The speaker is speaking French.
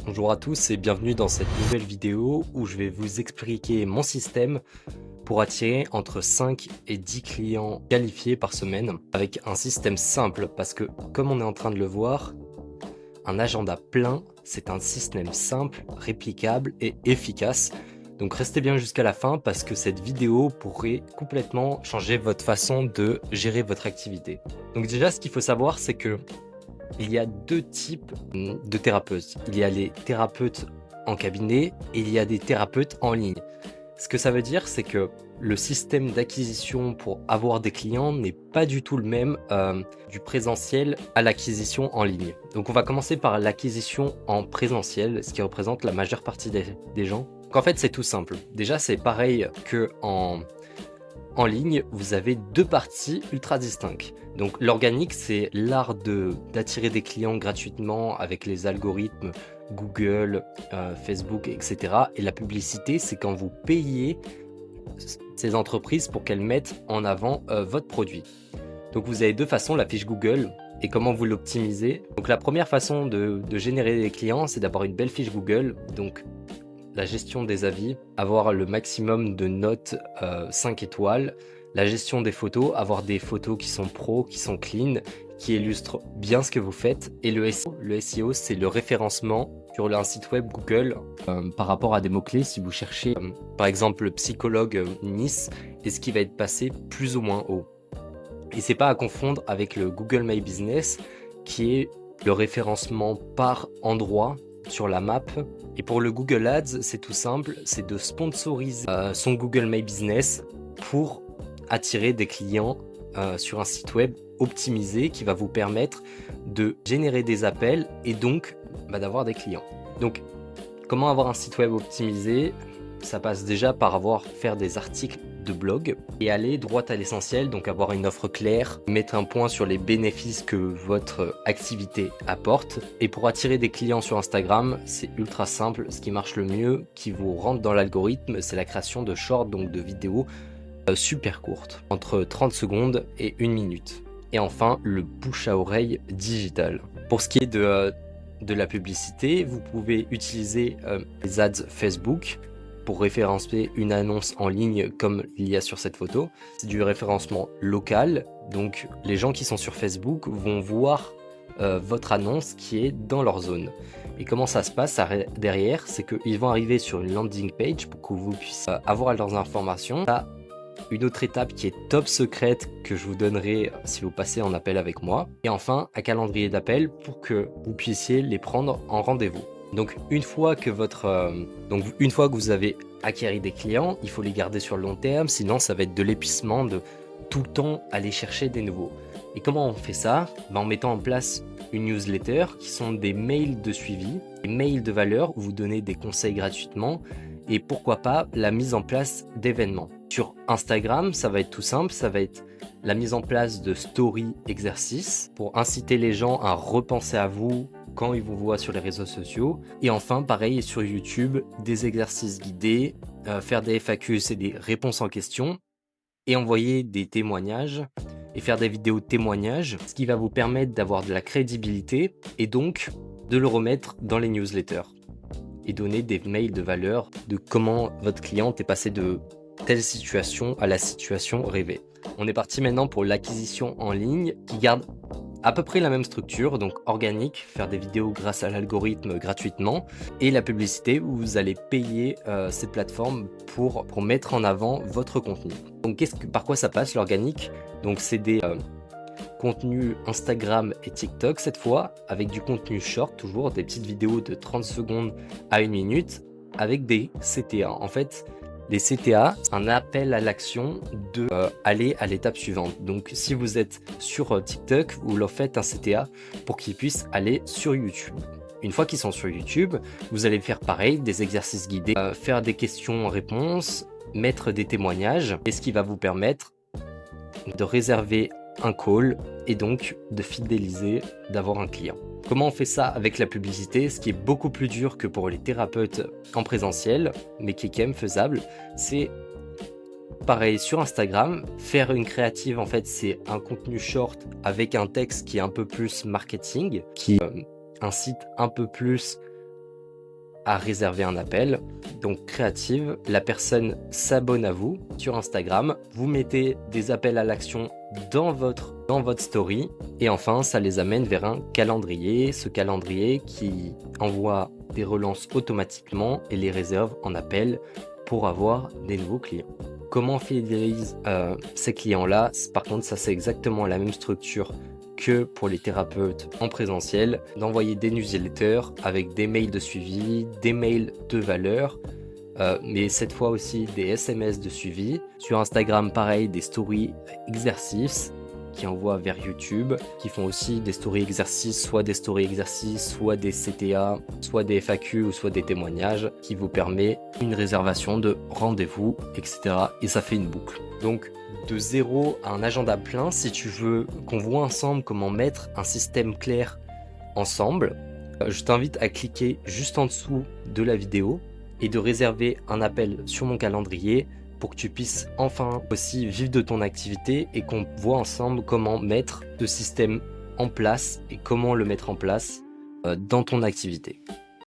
Bonjour à tous et bienvenue dans cette nouvelle vidéo où je vais vous expliquer mon système pour attirer entre 5 et 10 clients qualifiés par semaine avec un système simple parce que comme on est en train de le voir, un agenda plein, c'est un système simple, réplicable et efficace. Donc restez bien jusqu'à la fin parce que cette vidéo pourrait complètement changer votre façon de gérer votre activité. Donc déjà ce qu'il faut savoir c'est que il y a deux types de thérapeutes. Il y a les thérapeutes en cabinet et il y a des thérapeutes en ligne. Ce que ça veut dire, c'est que le système d'acquisition pour avoir des clients n'est pas du tout le même du présentiel à l'acquisition en ligne. Donc on va commencer par l'acquisition en présentiel, ce qui représente la majeure partie des gens. Donc en fait c'est tout simple. Déjà c'est pareil que en ligne, vous avez deux parties ultra distinctes. Donc l'organique, c'est l'art d'attirer des clients gratuitement avec les algorithmes Google, Facebook, etc. Et la publicité, c'est quand vous payez ces entreprises pour qu'elles mettent en avant votre produit. Donc vous avez deux façons, la fiche Google et comment vous l'optimisez. Donc la première façon de générer des clients, c'est d'avoir une belle fiche Google. Donc la gestion des avis, avoir le maximum de notes 5 étoiles, la gestion des photos, avoir des photos qui sont pro, qui sont clean, qui illustrent bien ce que vous faites. Et le SEO, c'est le référencement sur un site web Google par rapport à des mots-clés. Si vous cherchez par exemple psychologue Nice, et ce qui va être passé plus ou moins haut. Et c'est pas à confondre avec le Google My Business qui est le référencement par endroit sur la map. Et pour le Google Ads, c'est tout simple, c'est de sponsoriser son Google My Business pour attirer des clients sur un site web optimisé qui va vous permettre de générer des appels et donc d'avoir des clients. Donc, comment avoir un site web optimisé? Ça passe déjà par faire des articles de blog et aller droit à l'essentiel, donc avoir une offre claire, mettre un point sur les bénéfices que votre activité apporte. Et pour attirer des clients sur Instagram, c'est ultra simple. Ce qui marche le mieux, qui vous rentre dans l'algorithme, c'est la création de shorts, donc de vidéos super courtes, entre 30 secondes et 1 minute. Et enfin, le bouche à oreille digital. Pour ce qui est de la publicité, vous pouvez utiliser les ads Facebook pour référencer une annonce en ligne comme il y a sur cette photo. C'est du référencement local, donc les gens qui sont sur Facebook vont voir votre annonce qui est dans leur zone. Et comment ça se passe derrière, c'est qu'ils vont arriver sur une landing page pour que vous puissiez avoir leurs informations. Là, une autre étape qui est top secrète que je vous donnerai si vous passez en appel avec moi. Et enfin, un calendrier d'appel pour que vous puissiez les prendre en rendez-vous. Donc une fois que vous avez acquis des clients, il faut les garder sur le long terme, sinon ça va être de l'épuisement de tout le temps aller chercher des nouveaux. Et comment on fait ça? En mettant en place une newsletter qui sont des mails de suivi, des mails de valeur où vous donnez des conseils gratuitement et pourquoi pas la mise en place d'événements. Sur Instagram, ça va être tout simple, ça va être la mise en place de story exercices pour inciter les gens à repenser à vous quand ils vous voient sur les réseaux sociaux. Et enfin, pareil sur YouTube, des exercices guidés, faire des FAQ, c'est des réponses en question, et envoyer des témoignages, et faire des vidéos de témoignages, ce qui va vous permettre d'avoir de la crédibilité, et donc de le remettre dans les newsletters, et donner des mails de valeur de comment votre client est passé de telle situation à la situation rêvée. On est parti maintenant pour l'acquisition en ligne qui garde à peu près la même structure, donc organique, faire des vidéos grâce à l'algorithme gratuitement, et la publicité où vous allez payer ces plateformes pour mettre en avant votre contenu. Donc par quoi ça passe l'organique? Donc c'est des contenus Instagram et TikTok cette fois, avec du contenu short toujours, des petites vidéos de 30 secondes à 1 minute, avec des CTA. En fait, les CTA, c'est un appel à l'action de aller à l'étape suivante. Donc si vous êtes sur TikTok, vous leur faites un CTA pour qu'ils puissent aller sur YouTube. Une fois qu'ils sont sur YouTube, vous allez faire pareil, des exercices guidés, faire des questions-réponses, mettre des témoignages, et ce qui va vous permettre de réserver un call et donc de fidéliser, d'avoir un client. Comment on fait ça avec la publicité? Ce qui est beaucoup plus dur que pour les thérapeutes en présentiel, mais qui est quand même faisable, c'est pareil sur Instagram, faire une créative, en fait, c'est un contenu short avec un texte qui est un peu plus marketing, qui incite un peu plus à réserver un appel. Donc créative, la personne s'abonne à vous sur Instagram, vous mettez des appels à l'action dans votre story et enfin ça les amène vers un calendrier, ce calendrier qui envoie des relances automatiquement et les réserve en appel pour avoir des nouveaux clients. Comment on fidélise ces clients-là? Par contre, ça c'est exactement la même structure que pour les thérapeutes en présentiel, d'envoyer des newsletters avec des mails de suivi, des mails de valeur, mais cette fois aussi des SMS de suivi. Sur Instagram, pareil, des stories exercices qui envoient vers YouTube, qui font aussi des stories exercices, soit des stories exercices, soit des CTA, soit des FAQ ou soit des témoignages, qui vous permet une réservation de rendez-vous, etc. Et ça fait une boucle. Donc de 0 à un agenda plein, si tu veux qu'on voit ensemble comment mettre un système clair ensemble, je t'invite à cliquer juste en dessous de la vidéo et de réserver un appel sur mon calendrier pour que tu puisses enfin aussi vivre de ton activité et qu'on voit ensemble comment mettre ce système en place et comment le mettre en place dans ton activité.